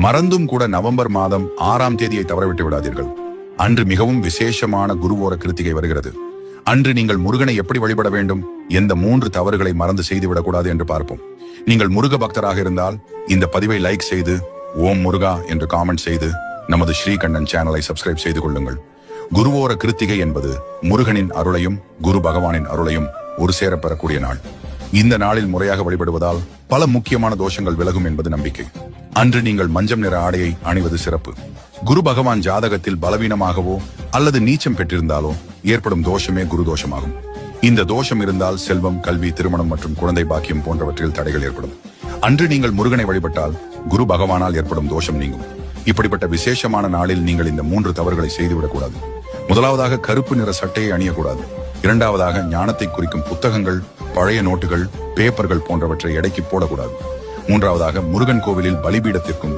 மறந்தும் கூட நவம்பர் மாதம் 6ஆம் தேதியை தவறவிட்டு விடாதீர்கள். அன்று மிகவும் விசேஷமான குருவோர கிருத்திகை வருகிறது. அன்று நீங்கள் முருகனை எப்படி வழிபட வேண்டும், எந்த 3 தவறுகளை மறந்து செய்துவிடக்கூடாது என்று பார்ப்போம். நீங்கள் முருக பக்தராக இருந்தால் இந்த பதிவை லைக் செய்து ஓம் முருகா என்று காமெண்ட் செய்து நமது ஸ்ரீகண்ணன் சேனலை சப்ஸ்கிரைப் செய்து கொள்ளுங்கள். குருவோர கிருத்திகை என்பது முருகனின் அருளையும் குரு பகவானின் அருளையும் ஒரு சேர பெறக்கூடிய நாள். இந்த நாளில் முறையாக வழிபடுவதால் பல முக்கியமான தோஷங்கள் விலகும் என்பது நம்பிக்கை. அன்று நீங்கள் மஞ்சள் நிற ஆடையை அணிவது சிறப்பு. குரு பகவான் ஜாதகத்தில் பலவீனமாகவோ அல்லது நீச்சம் பெற்றிருந்தாலோ ஏற்படும் தோஷமே குரு தோஷமாகும். இந்த தோஷம் இருந்தால் செல்வம், கல்வி, திருமணம் மற்றும் குழந்தை பாக்கியம் போன்றவற்றில் தடைகள் ஏற்படும். அன்று நீங்கள் முருகனை வழிபட்டால் குரு பகவானால் ஏற்படும் தோஷம் நீங்கும். இப்படிப்பட்ட விசேஷமான நாளில் நீங்கள் இந்த 3 தவறுகளை செய்துவிடக்கூடாது. முதலாவதாக கருப்பு நிற சட்டையை அணியக்கூடாது. இரண்டாவதாக ஞானத்தை குறிக்கும் புத்தகங்கள், பழைய நோட்டுகள், பேப்பர்கள் போன்றவற்றை எடைக்கு போடக்கூடாது. மூன்றாவதாக முருகன் கோவிலில் பலிபீடத்திற்கும்